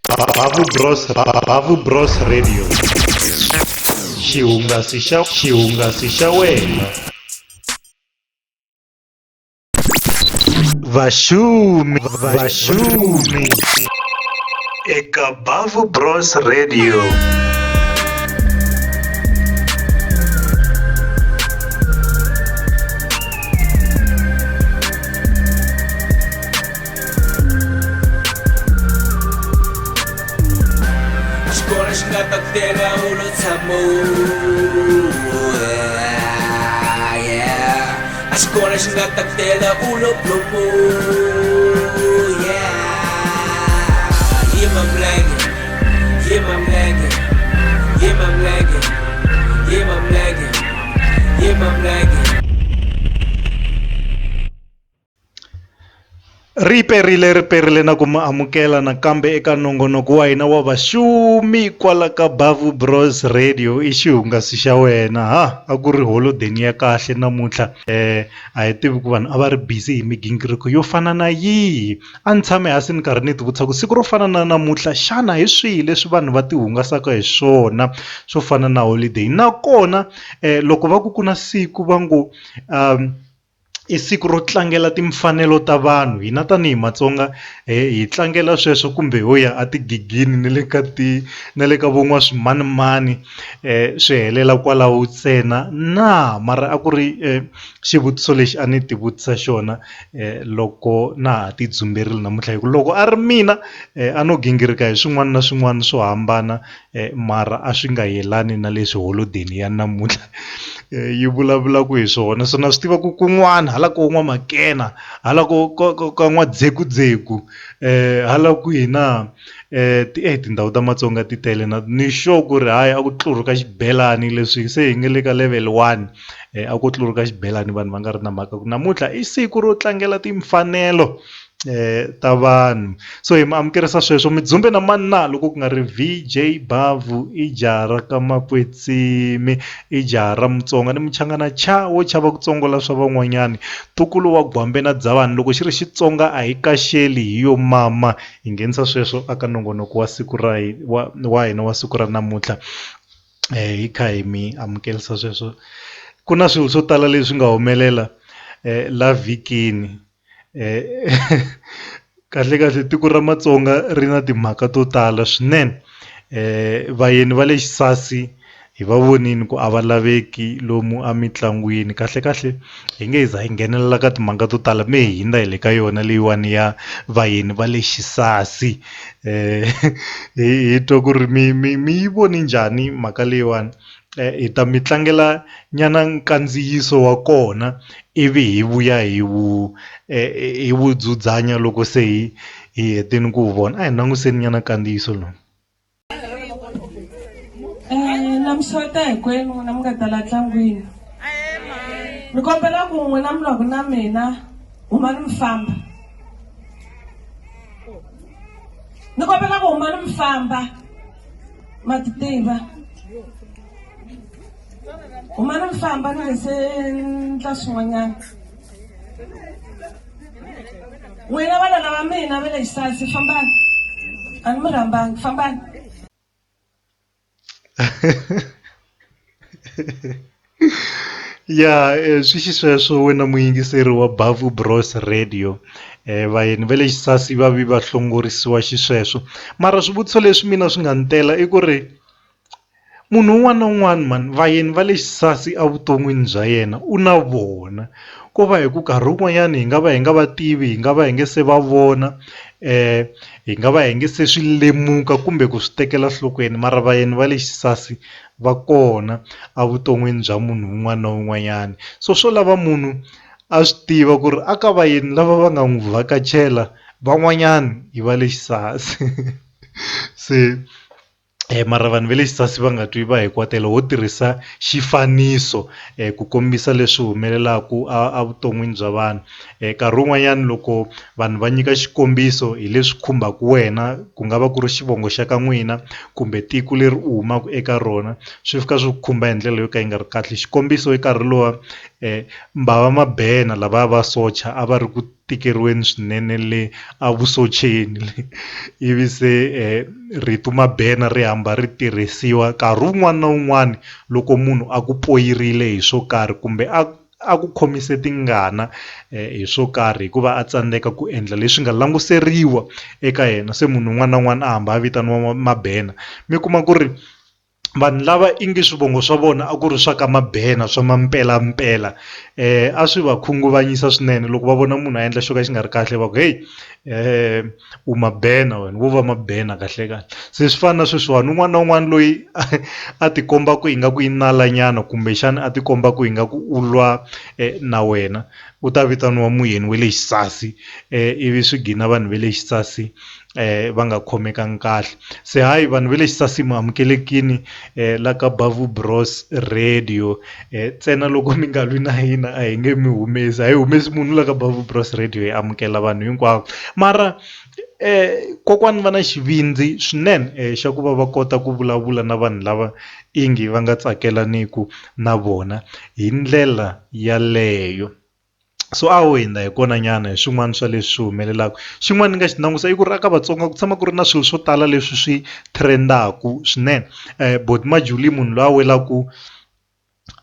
Bavu Bros Radio. Xihungasi xa wena. Vaxumi eka Bavu Bros Radio. Tera ulo tamo, yeah. Askora singata tera ulo plomo, yeah. Yeah, my blanket, yeah, my blanket, yeah, my blanket, yeah, my blanket, yeah, my blanket. riperile na ku ma amukela nakambe eka nongonoko wa hina wa vaxumi kwala ka Bavu Bros Radio. I xihungasi xa wena a ku ri holodeni ya kahle namuntlha. A hi tivi ku vanhu a va ri busy hi migingiriko yo fana na yihi. A ni tshame hansi ni karhi ni ti vutisa ku siku ro fana na namuntlha xana hi swihi leswi vanhu va ti hungasaka hi swona swo fana na holiday, nakona loko va ku na siku va ngo i siku ro tlangela timfanelo ta vanhu, hina tanihi Matsonga hi tlangela sweswo, kumbe ho ya a tigigini na le ka von'wa swimanimani swi helela kwalaho ntsena na mara a ku ri xivutiso lexi a ni ti vutisa xona loko na ha ti dzumberile namuntlha, hi ku loko a ri mina a no gingirika hi swin'wana na swin'wana swo hambana mara a swi nga yelani na leswi holodeni ya namuntlha yi vulavulaka hi swona. So na swi tiva ku kun'wana hala ko N'wamakena, hala ko ka N'wadzekudzeku, hala kwihi na tindhawu ta Matsonga ti tele na ni sure ku ri hayi a ku tluruka xibelani, leswi se hi nge le ka level 1 a ku tluruka xibelani, vanhu va nga ri na mhaka ku namuntlha i siku ro tlangela timfanelo ta vanhu. So hi mi amukerisa sweswo, mi dzumbe na mani na loko ku nga ri VJ Bavu, i jara ka Makwetsimi, i jara Mutsonga ni Muchangana cha wo chava ku tsongola swa van'wanyani, Tukulu wa Gwambe na Dzavani, loko xi ri Xitsonga a hi kaxeli hi yo mama. Hi nghenisa sweswo aka nongonoko wa siku ra wa hina wa siku ra namuntlha hi kha hi mi amukerisa sweswo. Ku na swilo swo tala leswi nga humelela la vhikini kahle tiko ra Matsonga ri na timhaka to tala swinene. Vayeni va le xisasi hi va vonini ku a va laveki lomu a mitlangwini, kahle hi nge za hi nghenelela ka timhaka to tala, me hi hundza hi le ka yona leyiwani ya vayeni va le xisasi. Hi twa ku ri mi yi voni njhani mhaka leyiwani. Hi ta mi tlangela nyana nkandziyiso wa kona ivi hi vuya hi wu dzudzanya loko se hi hetini ku vona. A hi languseni nyana nkandziyiso lowu. Namusota hinkwenu na mi nga ta la ntlangwini, ni kombela ku n'wina mi loko na mina huma ni mi famba, ni kombela ku huma ni mi famba, ma ti tiva huma ni mi famba ni nga se ndla swin'wanyana. N'wina vana lava mina va le xisasi fambani, a ni mi rhambangi, fambani. Ya swi xisweswo wena muyingiseri wa Bavu Bros Radio. Vayeni va le xisasi va vi va hlongorisiwa xisweswo, mara swivutiso leswi mina swi nga ni tela i ku ri munhu un'wana na un'wana mani, vayeni va le xisasi evuton'wini bya yena u na vona. Ko va hi ku nkarhi wun'wanyana hi nga va tivi, hi nga va hi nge se va vona, hi nga va hi nge se swi lemuka kumbe ku swi tekela nhlokweni, mara vayeni va le xisasi va kona evuton'wini bya munhu un'wana na un'wanyana. So swo lava munhu a swi tiva ku ri aka vayeni lava va nga n'wi vhakachela van'wanyani hi va le xisasi. Se mara vanhu va le xisasi va nga twi va hi kwatela ho tirhisa xifaniso ku kombisa leswi humelelaku evuton'wini bya vanhu. Nkarhi wun'wanyana loko vanhu va nyika xikombiso hi leswi khumbaka wena, ku nga va ku ri xivongo xa ka n'wina kumbe tiko leri u humaka eka rona, swi fika swi khumba hi ndlela yo ka yi nga ri kahle. Xikombiso i nkarhi lowa Mbava Mabhena lava va socha a va ri ku tikeriweni swinene le avusoceni ivi se rito Mabena ri hamba ri tirhisiwa nkarhi wun'wana na wun'wana loko munhu a ku poyirile hi swo karhi kumbe a ku khomise tingana hi swo karhi hikuva a tsandzeka ku endla leswi nga languseriwa eka yena, se munhu un'wana na un'wana a hamba a vitaniwa Mabena. Mi kuma ku ri vanhu lava ingi swivongo swa vona a ku ri swa ka Mabena swa mampelampela a swi va khunguvanyisa swinene loko va vona munhu a endla xo ka xi nga ri kahle va ku hey u Mabena wena wo va Mabena kahle se swi fana na sweswiwani un'wana na un'wana loyi a ti komba ku ingaku i nalanyana kumbexana a ti komba ku ingaku u lwa na wena u ta vitaniwa muyeni we le xisasi ivi swi gina vanhu ve le xisasi va nga khomekangi kahle. Se hayi vanhu ve le xisasi mi amukelekini la ka Bavu Bros Radio ntsena loko mi nga lwi na hina a hi nge mi humesi, a hi humesi munhu la ka Bavu Bros Radio hi amukela vanhu hinkwavo, mara kokwani va na xivindzi swinene xa ku va kota ku vulavula na vanhu lava ingi va nga tsakelaniku na vona hi ndlela yaleyo. So a wenda hi kona nyana hi swin'wana swa leswi humelelaka. Xin'wana ni nga xi langusa i ku ri aka Vatsonga ku tshama ku ri na swilo swo tala leswi swi trendaku swinene. Buti Majuli munhu loyi a welaku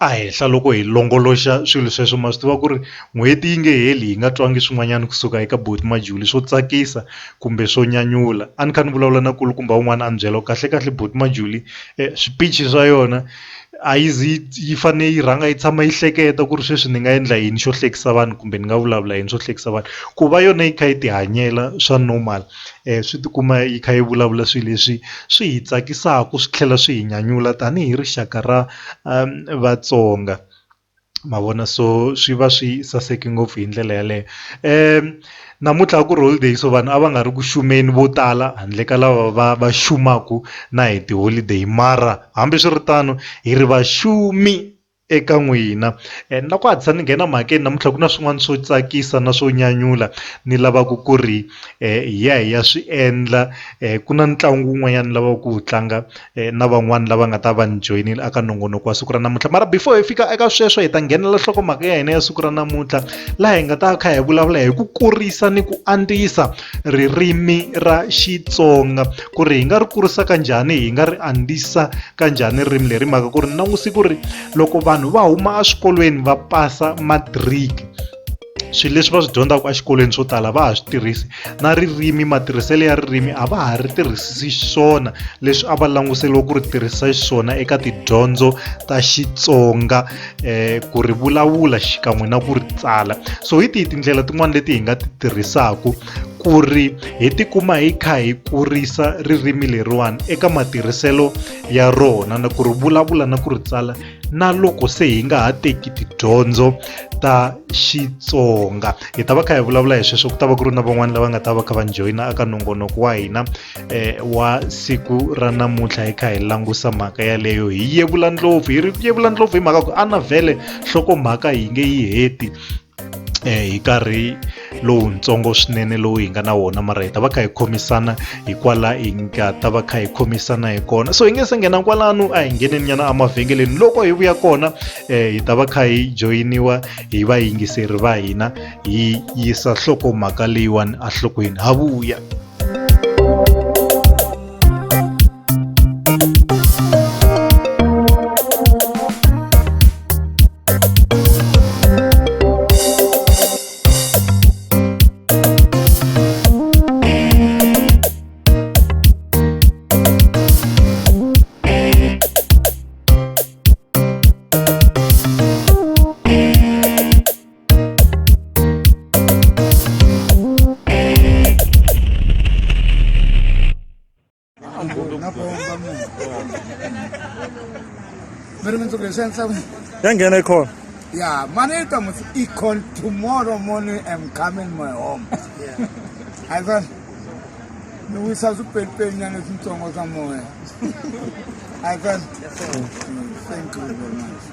a henhla loko hi longoloxa swilo sweswo, ma swi tiva ku ri n'hweti yi nge heli hi nga twangi swin'wanyana kusuka eka Buti Majuli swo tsakisa kumbe swo nyanyula. A ni kha ni vulavula na kulukumba wun'wana a ni byela kahle kahle Buti Majuli swipichi swa yona a yi fane yi rhanga yi tshama yi hleketa ku ri sweswi ni nga endla yini xo hlekisa vanhu kumbe ni nga vulavula yini swo hlekisa vanhu, ku va yona yi kha yi ti hanyela swa normal swi tikuma yi kha yi vulavula swilo leswi swi hi tsakisaka swi tlhela swi hi nyanyula tanihi rixaka ra Vatsonga ma vona. So swi va swi saseke ngopfu hi ndlela yaleyo. Namuntlha ku ri holiday so vanhu a va nga ri ku xumeni vo tala handle ka lava va xumaku na hi ti-holiday, mara hambiswiritano hi ri vaxumi eka n'wina. Na ku hatlisa ni nghena mhakeni namuntlha ku na swin'wana swo tsakisa na swo nyanyula ni lavaku ku ri hi ya swi endla. Ku na ntlangu wun'wanyana lava ku tlanga na van'wani lava nga ta va ni joyinile aka nongonoko wa siku ra namuntlha, mara before hi fika eka sweswo hi ta nghenela nhlokomhaka ya hina ya siku ra namuntlha laha hi nga ta kha hi vulavula hi ku kurisa ni ku andzisa ririmi ra Xitsonga, ku ri hi nga ri kurisa kanjhani hi nga ri andzisa kanjhani ririmi leri, mhaka ku ri nangusi ku ri loko vanhu va huma eswikolweni va pasa matric swilo leswi va swi dyondzaka exikolweni swo tala va ha swi tirhisi na ririmi, matirhiselo ya ririmi a va ha ri tirhisisi swona leswi a va languseliwa ku ri tirhisa xiswona eka tidyondzo ta Xitsonga ku ri vulavula xikan'we na ku ri tsala. So hi tihi tindlela tin'wana leti hi nga ti tirhisaku ku ri hi tikuma hi kha hi kurisa ririmi leriwani eka matirhiselo ya rona na ku ri vulavula na ku ri tsala na loko se hi nga ha teki tidyondzo ta Xitsonga. Hi ta va kha hi vulavula hi sweswo, ku ta va ku ri na van'wana lava nga ta va kha va joyina aka nongonoko wa hina wa siku ra namuntlha hi kha hi langusa mhaka yaleyo hi yevula ndlopfu. Hi yevula ndlopfu hi mhaka ku a na vhele nhlokomhaka hi nge yi heti hi nkarhi lowutsongo swinene lowu hi nga na wona, mara hi ta va kha hi khomisana hi kwala hi nga ta va kha hi khomisana hi kona. So hi nge se nghena kwalano a hi ngheneni nyana emavhengeleni, loko hi vuya kona hi ta va kha hi joyiniwa hi vayingiseri va hina hi yisa nhlokomhaka leyiwani enhlokweni. Ha vuya. Yeah, Manita must equal tomorrow morning I'm coming my home. I thought we saw super pen and some or somewhere. I thought thank you very much.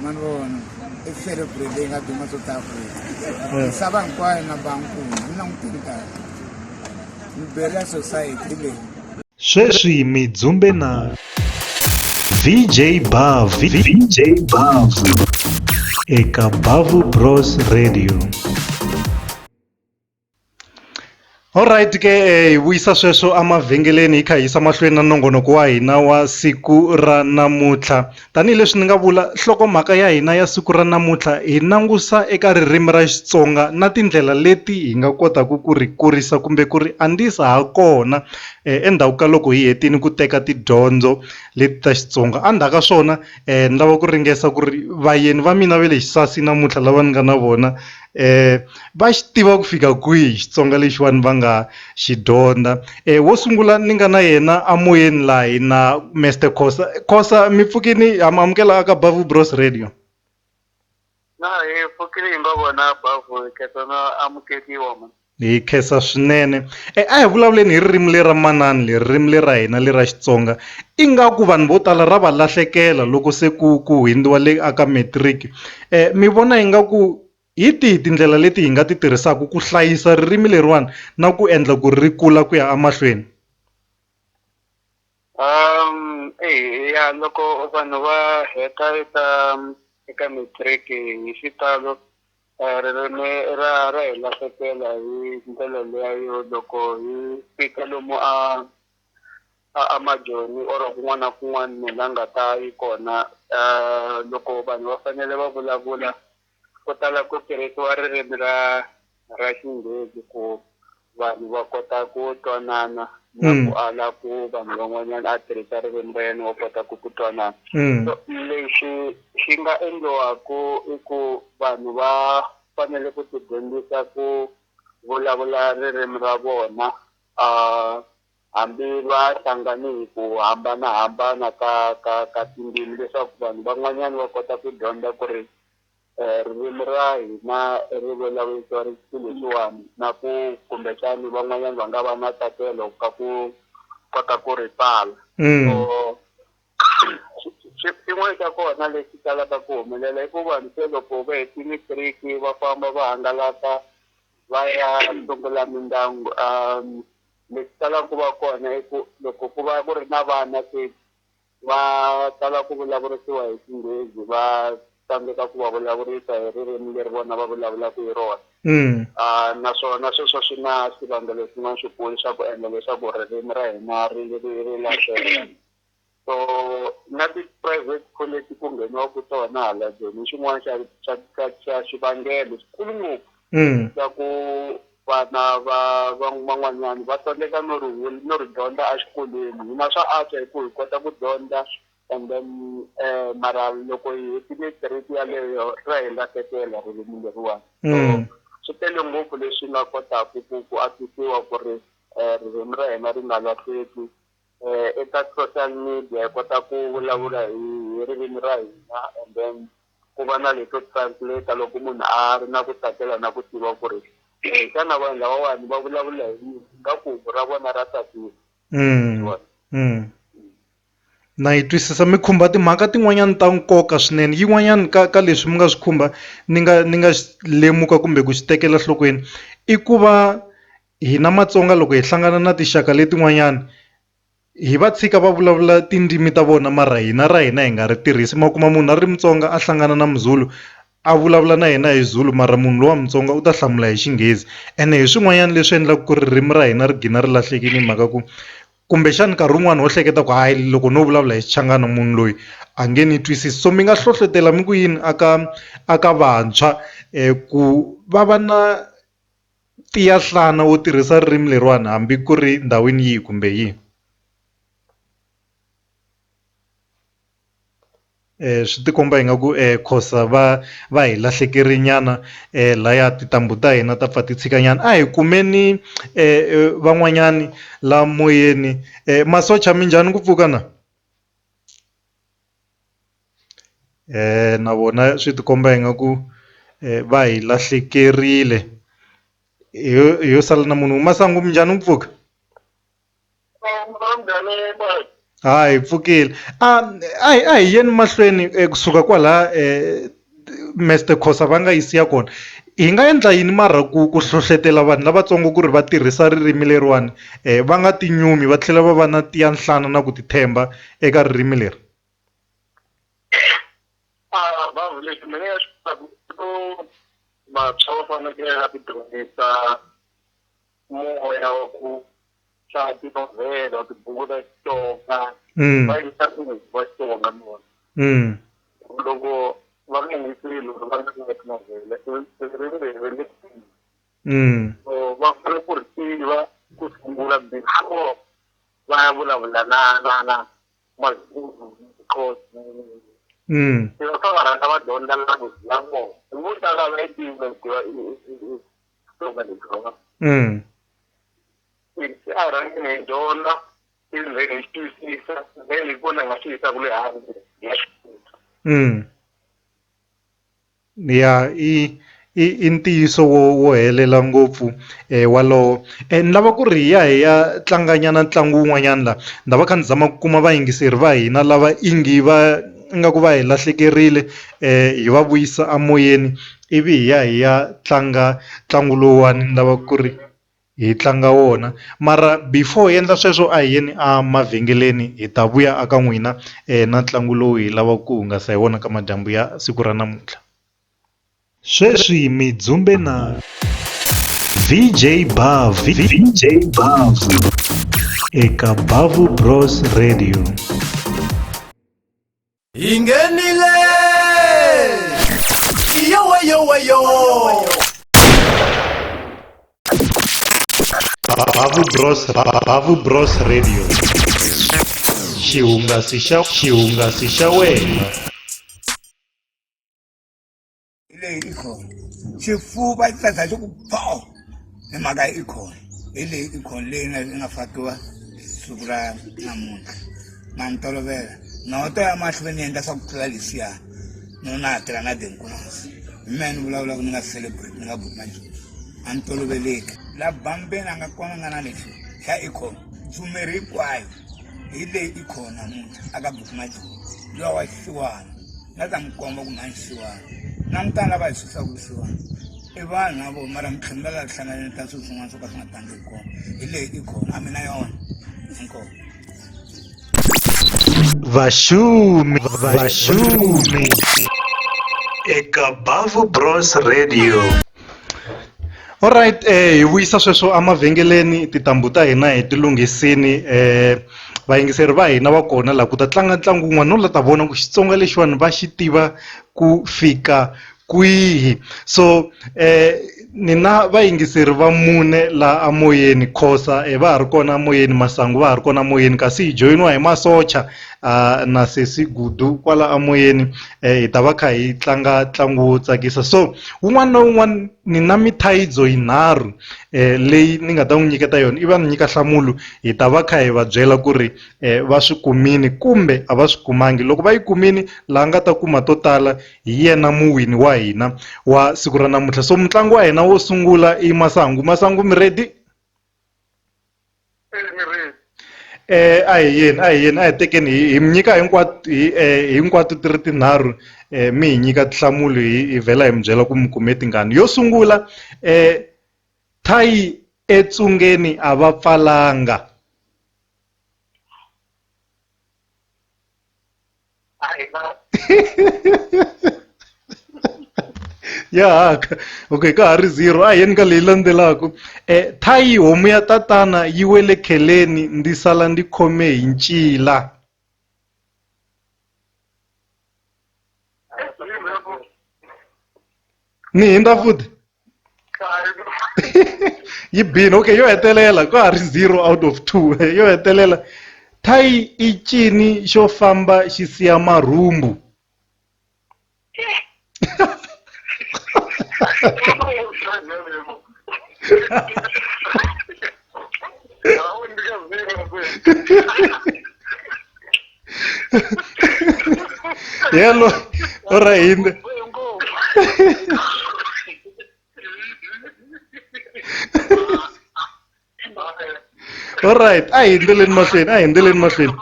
Man, it's celebrating at the Masotafri. Saban Kwai na Banku, no think Beria Society. Sweswi mi dzumbe na VJ Bavu eka Bavu Bros Radio. Alright ke hi vuyisa sweswo emavhengeleni hi kha hi yisa mahlweni na nongonoko wa hina wa siku ra namuntlha tanihileswi ni nga vula nhlokomhaka ya hina ya siku ra namuntlha hi langusa eka ririmi ra Xitsonga na tindlela leti hi nga kotaka ku ri kurisa kumbe ku ri andzisa ha kona endzhaku ka loko hi hetini ku teka tidyondzo leti ta Xitsonga. Endzhaku ka swona ni lava ku ringesa ku ri vayeni va mina va le Xisasi namuntlha lava ni nga na vona va xi tiva ku fika kwihi Xitsonga lexiwani va nga xi dyondza. Wo sungula ni nga na yena amoyeni laha hi na Mr Khosa. Khosa mi pfukini ha mi amukela aka Bavu Bros Radio. Na hi pfukile hi nga vona Bavu hi khensa na amukeriwa man. Hi khensa swinene. A hi vulavuleni hi ririmi lera manani leri ririmi lera hina lera Xitsonga ingaku vanhu vo tala ra va lahlekela loko se ku hindiwa le aka matric. Mi vona ingaku hi tihi tindlela leti hi nga ti tirhisaka ku hlayisa ririmi leriwani na ku endla ku ri kula ku ya emahlweni? Ya loko vanhu va heta eka matric hi xitalo ririmi ra hi lahlekela hi ndlela leyo loko hi fika lomu a majoni or kun'wana na kun'wana munhu a nga ta yi kona loko vanhu va fanele va vulavula ku tala ku tirhisiwa ririmi ra Xinghezi ku vanhu va kota ku twanana na ku ala ku vanhu van'wanyana a tirhisa ririmi ra yena wa kota ku twanana. So lexi xi nga endliwaku i ku vanhu va fanele ku tidyondzisa ku vulavula ririmi ra vona hambi va hlangane hi ku hambanahambana ka tindzimi leswaku vanhu van'wanyana va kota ku dyondza ku ri ririmi ra hina ri vulavurisiwa ri xilo xiwani na ku kumbexani van'wanyana va nga va na tsakelo ka ku kota ku ri tsala. So xin'wana xa kona lexi talaka ku humelela i ku vanhu se loko va hetile matric va famba va hangalaka va ya sungula mindyangu lexi talaka ku va kona i ku loko ku va ku ri na vana se va tala ku vulavurisiwa hi Xinghezi va tsandzeka ku va vulavurisa hi ririmi leri vona va vulavulaka hi rona. Naswona sweswo swi na swivangelo swin'wana swikulu swa ku endla leswaku ririmi ra hina ri lahleka. So na ti-private school leti ku ngheniwaku tona hala Joni xin'wana xa xivangelo xikulu ngopfu xa ku vana van'wanyana va tsandzeka no ri dyondza exikolweni. Hina swa antswa hi ku hi kota ku dyondza and then mara loko hi hetile matric yaleyo ra hi lahlekela ririmi leriwani. So swi tele ngopfu leswi nga kotaka ku antswisiwa ku ri ririmi ra hina ri nga lahleki. Eka social media hi kota ku vulavula hi ririmi ra hina and then ku va na leswo translate loko munhu a ri na ku tsakela na ku tiva ku ri xana vanhu lavawani va vulavula hi nga ku ra vona ra tsakisa. Na yi twisisa mi khumba timhaka tin'wanyana ta nkoka swinene. Yin'wanyana ka leswi mi nga swi khumba ni nga lemuka kumbe ku xi tekela nhlokweni i ku va hina Matsonga loko hi hlangana na tinxaka letin'wanyana hi va tshika va vulavula tindzimi ta vona mara hina ra hina hi nga ri tirhisi. Ma kuma munhu a ri Mutsonga a hlangana na Muzulu a vulavula na yena hi Zulu mara munhu lowa Mutsonga u ta hlamula hi Xinghezi ene hi swin'wanyana leswi endlaka ku ririmi ra hina ri gina ri lahlekile hi mhaka ku kumbexani nkarhi wun'wani ho hleketa ku hayi loko no vulavula hi Xichangana munhu loyi a nge ni twisisi. So mi nga hlohlotela mi ku yini aka vantshwa ku va va na tiyahlana wo tirhisa ririmi leriwani hambi ku ri ndhawini yihi kumbe yihi? Swi tikomba ingaku Khosa va hi lahlekeri nyana laya tintambu ta hina ta pfa ti tshika nyana. A hi kumeni van'wanyani la moyeni. Masocha minjhani ku pfuka na? Na vona swi tikomba ingaku va hi lahlekerile. Hi yo sala na munhu. Masangu minjhani ku pfuka? Hi pfukile. A hi yeni mahlweni kusuka kwala Mr Khosa va nga yisiya kona. Hi nga endla yini mara ku hlohlotela vanhu lavatsongo ku ri va tirhisa ririmi leriwani va nga tinyumi va tlhela va va na tiyanhlana na ku titshemba eka ririmi leri? Lexi mina ya vantshwa va fanekele va ti dyondzisa moya wa ku hlaya tinovhela tibuku ta Xitsonga va yisa va Xitsonga mona loko va nga yingiseli loko va nga ri tinovhela ririmi so va fanele ku ri tiva ku sungula before va ya vulavula na mazulu because va fa va rhandza va dyondza language ya vona vo tala va yi tivi va tiva Xitsonga lexi a rhangi ni dyondza ivi vhele hi xi twisisa vhele hi kona hi nga xi yisa ku le handle ya xi ya i ntiyiso wo helela ngopfu walowo ni lava ku ri hi ya tlanganyana ntlangu wun'wanyana la ni lava kha ni zama ku kuma vayingiseri va hina lava ingaku va hi lahlekerile hi va vuyisa amoyeni ivi hi ya tlanga ntlangu lowuwani ni lava ku ri hi tlanga wona mara before hi endla sweswo a hi yeni a mavhengeleni hi ta vuya aka n'wina na ntlangu lowu hi lavaka ku hungasa hi wona ka madyambu ya siku ra namuntlha sweswi mi dzumbe na VJ Bavu eka Bavu Bros Radio. Ingenile yo Bavu Bros Radio. Xihungasi xa wena. Ile ikhona xifuva xi xi ku pho hi mhaka ikhona hi leyi ikhona leyi nga fakiwa siku ra namuntlha na ni tolovela noto ya mahlweni ni endla swa ku tlula lesiyani no na tirha na denkunasi hi mina ni vulavulaka ni nga celebrate ni nga buti manjuni a ni toloveleki la bambeni a nga kona nga na lexi xa ikhona tsumeri hinkwayo hi leyi ikhona namuntlha aka buti manjuni lowa wa xisiwana na ta n'wi komba ku mani xisiwana langutana lava hi swisaka vusiwana i vanhu na vo mara mitlhemi va la hlanganeni ta swilo swin'wana swo ka swi nga tangi hi kona hi leyi i khona a mina yona inkomo Vashumi eka Bavu Bros Radio. Alright, hi vuyisa sweswo amavhengeleni tintambu ta hina hi tilunghisini vayingiseri va hina va kona la ku ta tlanga ntlangu wun'wana no la ta vona ku Xitsonga lexiwani va xi tiva ku fika kwihi so ni na vayingiseri va mune la amoyeni Khosa va ha ri kona amoyeni Masangu va ha ri kona amoyeni kasi hi joyiniwa hi Masocha na Sesi Gudu kwala amoyeni hi ta va kha hi tlanga ntlangu wo tsakisa so wun'wana na wun'wana ni na mithayidzo yinharhu leyi ni nga ta n'wi nyiketa yona i va ni nyika nhlamulo hi ta va kha hi va byela ku ri va swi kumini kumbe a va swi kumangi loko va yi kumini laha nga ta kuma to tala hi yena muwini wa hina wa siku ra namuntlha so mutlangi wa hina wo sungula i Masangu mi ready a hi tekeni hi mi nyika hinkwato ti ri tinharhu mi hi nyika tinhlamulo hi vhela hi mi byela ku mi kume tingani yo sungula thayi etsungeni a va pfalanga ya okay ka ha ri 0 a yeni ka leyi landzelaka thayi homu ya tatana yi wele kheleni ndi sala ndi khome hi ncila ni hindza futhi yi bini okay yo hetelela ka ha ri 0 out of 2 yo hetelela thayi i cini xo famba xi siya marhumbu yelo ora hinde alright a hindzeleni mahlweni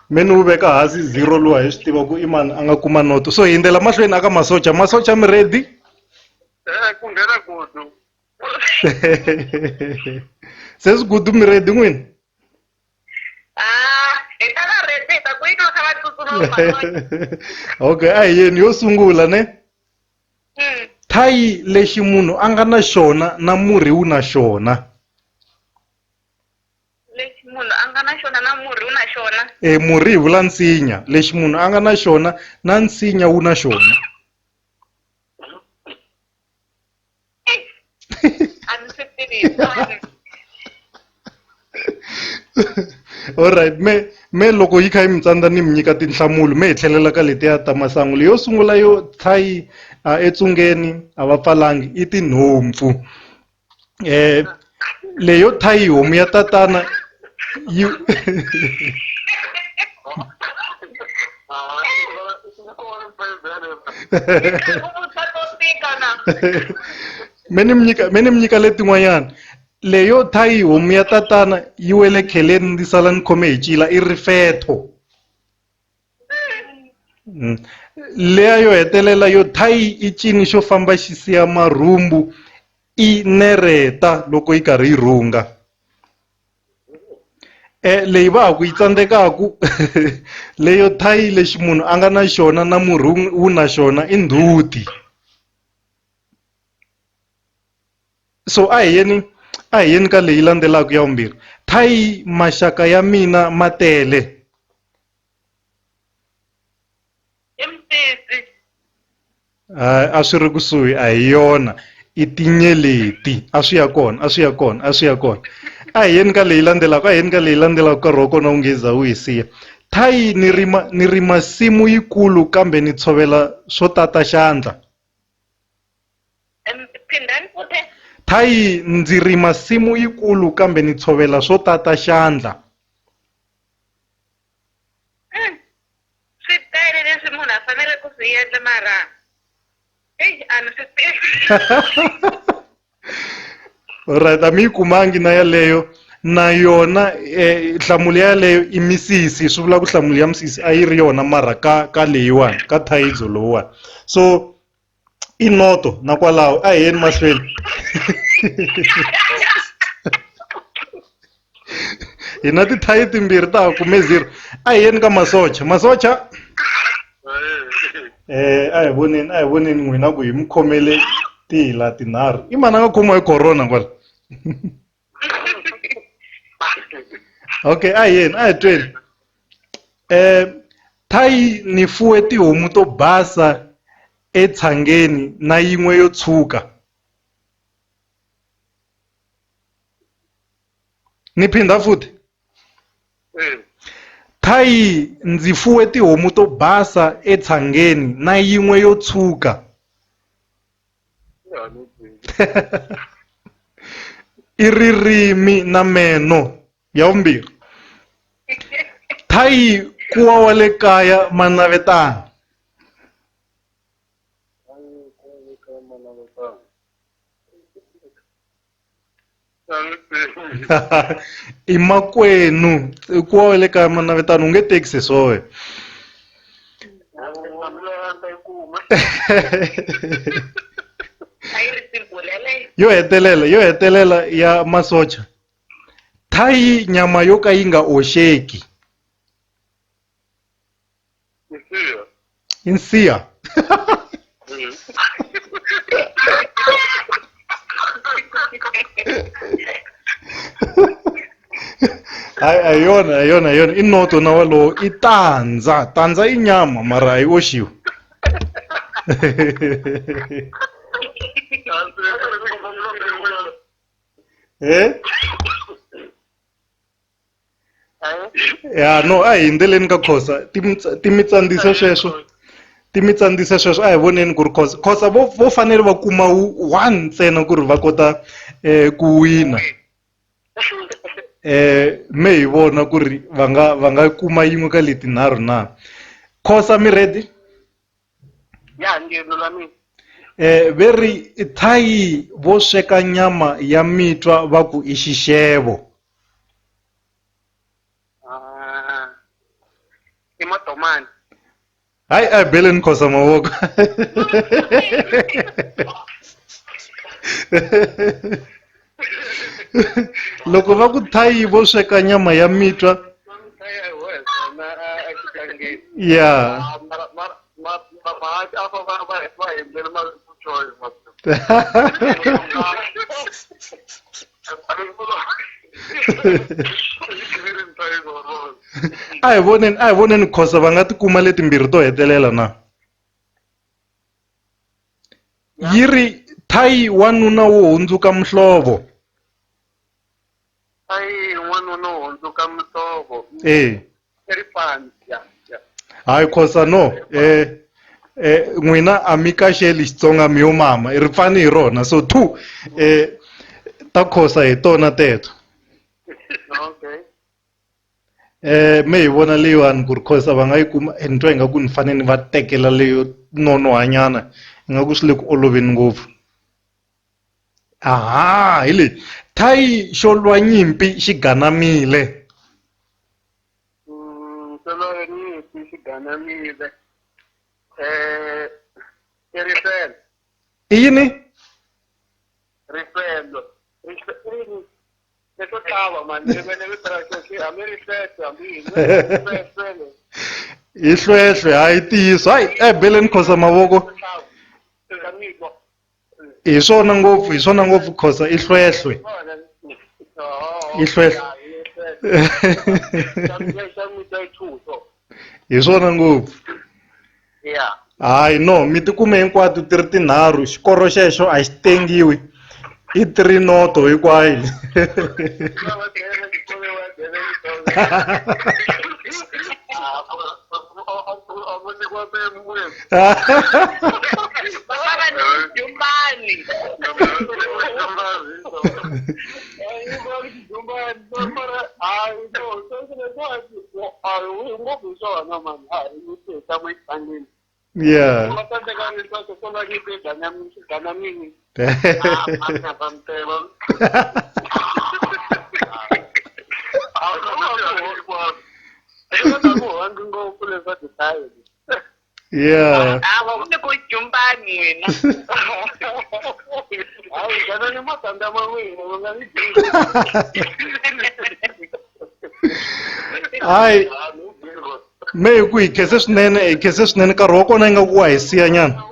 meni wu veka hansi 0 luwa hi swi tiva ku i mani a nga kuma noto so hindzela mahlweni aka Masocha mi ready ku nghena Gudu Sesi Gudu mi ready n'wini Okay, yeni yo sungula ne. Thai lexi munhu a nga na xona na murhi wu na xona. Lexi munhu a nga na xona na murhi wu na xona. Murhi hi vula nsinya, lexi munhu a nga na xona na nsinya wu na xona. A ni swi tivisi. Alright, me loko yi kha yi mi tsandza ni mi nyika tinhlamulo me hi tlhelela ka letiya ta masangu. Leyo sungula yo Thai etsungeni a va pfalangi i tinhompfu. Leyo Thai homu ya tatana yi me ni mi nyika letin'wanyana. Leyo Thai homu ya tatana yi wele kheleni ndi sala ni khome hi cila i rifetho. Leya yo hetelela yo Thai i cini xo famba xi siya marhumbu i nereta loko yi karhi yi rhunga. Leyi va ku yi tsandzekaku leyo Thai lexi munhu a nga na xona na murhi wu na xona i ndhuti. So a hi yeni ka leyi landzelaka ya vumbirhi. Thai maxaka ya mina ma tele. A swi ri kusuhi a hi yona i tinyeleti. A swi ya kona. A hi yeni ka leyi landzelaka ka rhoko na ungheza wu hi siya. Thai ni rima simu yikulu kambe ni tshovela swo tata xandla. Thai ndzi rima simu yikulu kambe ni tshovela swo tata xandla. Swi tele leswi munhu a fanele ku swi endla mara a ni swi tivi. Alright, a mi yi kumangi na yaleyo na yona nhlamulo yaleyo i misisi. Swi vula ku nhlamulo ya misisi a yi ri yona mara ka leyiwani ka Thai dzolowani. So i noto na kwalaho a hi yeni mahlweni. Hi na ti-Thai timbirhi ta ha kume 0. A hi yeni ka masocha. A hi voneni n'wina ku hi mi khomele tihila tinharhu. I mani a nga khomiwa hi corona kwala. Okay, a hi tweni. Thai ni fuwe tihomu to basa etshangeni na yin'we yo tshuka. Ni phinda futhi. Thai ndzi fuwe tihomu to basa etshangeni na yin'we yo tshuka. I ririmi na meno ya vumbirhi. Thai kuwa wa le kaya manavetana. I makwenu kuwa wa le kaya manavetana u nge tekisi swowe. Yo hetelela ya masocha. Thai nyama yo ka yi nga oxeki. Insiya. Ayona i noto na walowo i tandza i nyama mara a yi oxiwi. Ya no a hi endleleni ka Khosa ti mi tsandzisa sweswo a hi voneni ku ri Khosa vo fanele va kuma 1 ntsena ku ri va kota ku wina. Me hi vona ku ri va nga kuma yin'we ka leti nharhu na. Khosa mi ready? Ya ngiyelulamile. Veri Thai vo sweka nyama ya mitwa va ku i xixevo. I matomani. Hayi a beleni Khosa mavoko. Loko va ku Thai vo sweka nyama ya mitwa emugangeni. Yeah. Mahati apa va hembela mali ku choice masiku. a hi voneni khosa va nga tikuma leti timbirhi to hetelela na yi ri thayi wanuna wo hundzuka muhlovo. Ai n'wanuna wo hundzuka muhlovo. Rifani ya. Hayi khosa no n'wina a mi kaxeli Xitsonga mi yo mama ri pfani hi rona so two ta khosa hi tona teto. Okay. Me hi vona leyiwani ku ri khosa va nga yi kuma ni twa ingaku ni fanele ni va tekela leyo nonohanyana ingaku swi le ku oloveni ngopfu. Aha hi leyi thayi xo lwa nyimpi xi ganamile. Solo nyimpi xi ganamile. Rifelo. I yini? Rifelo. Leswo tlhava mani rivele vitiraka xi hambi rifetso hambi rifetso. Hi hlwehlwe hayi ntiyiso hayi beleni khosa mavoko. Hi swona ngopfu khosa i hlwehlwe. I hlwehlwe. Hi swona ngopfu. Yeah. Hayi no mi tikume hinkwato ti ri tinharhu xikoro xexo a xi tengiwi i 3 noto hinkwayo. Yeah. Yeah. Hayi me hi ku hi khese swinene nkarhi wa kona yi nga ku wa hi siya nyana.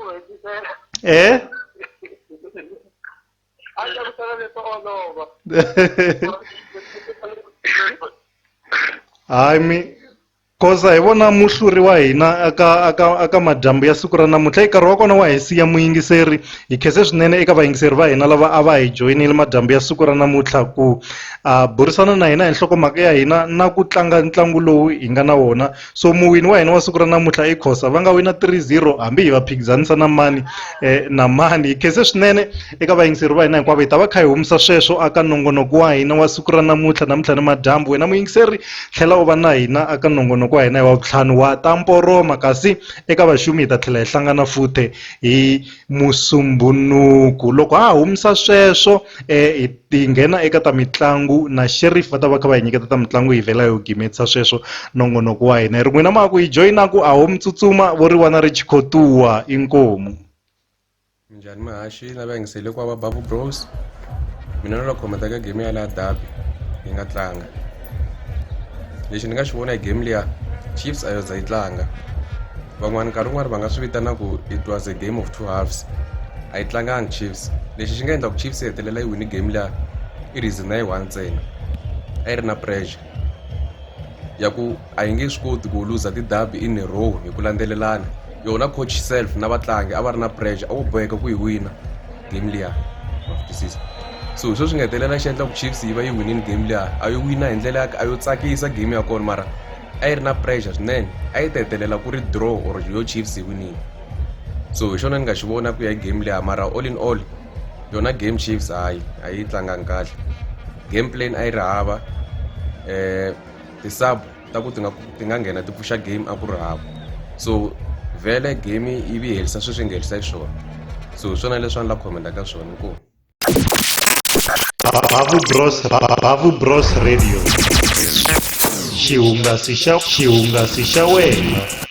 Hayi mi khosa hi vona muhluri wa hina aka madyambu ya siku ra namuntlha hi nkarhi wa kona wa hi siya muyingiseri hi khese swinene eka vayingiseri va hina lava a va hi joyinile madyambu ya siku ra namuntlha ku burisana na hina hi nhlokomhaka ya hina na ku tlanga ntlangu lowu hi nga na wona. So muwini wa hina wa siku ra namuntlha i khosa va nga wina 3-0 hambi hi va phikizanisa na mani na mani. Hi khese swinene eka vayingiseri va hina hinkwavo hi ta va kha hi humesa sweswo aka nongonoko wa hina wa siku ra namuntlha ni madyambu. Wena muyingiseri tlhela u va na hina aka nongonoko wa hina hi wa vutlhanu wa ta mporoma kasi eka vaxumi hi ta tlhela hi hlangana futhi hi Musumbunuku. Loko ha humesa sweswo hi ti nghena eka ta mitlangu na Sheriff va ta va kha va hi nyiketa ta mitlangu hi vhela hi gimetisa sweswo nongonoko wa hina. Hi ri n'wina ma ku hi joyinaku a ho mutsutsuma vo ri wana ri chikhotuwa inkomu. Minjhani mahashi na vayingiseli kwa va Bavu Bros. Mina no khometa ka game ya la derby hi nga tlanga. Lexi ni nga xi vona hi game liya Chiefs a yo za yi tlanga. Van'wana nkarhi wun'wana va nga swi vitana ku it was a game of two halves. A yi tlangangi Chiefs. Lexi xi nga endla ku Chiefs yi hetelela yi wini game liya i reason na yi one ntsena. A yi ri na pressure ya ku a yi nge swi koti ku luza ti-derby in a row hi ku landzelelana. Yona coach self na vatlangi a va ri na pressure a vo boheka ku yi wina game liya. So sweswo swi nga hetelela xi endla ku Chiefs yi va yi winini game liya a yo wina hi ndlela ya a yo tsakisa game ya kona mara a yi ri na pressure swinene a yi ta hetelela ku ri draw or yo Chiefs yi winini. So hi xona ni nga xi vona ku ya hi game liya mara all in all yona game Chiefs hayi a yi tlangangi kahle. Game plan a yi ri hava ti-sub ta ku ti nga nghena ti pfuxa game a ku ri hava. So vhele game yi vi herisa sweswi yi nga herisa xiswona. So hi swona leswi a ni la khomenta ka swona inkomu. Bavu Bros Radio xihungasi xa wena.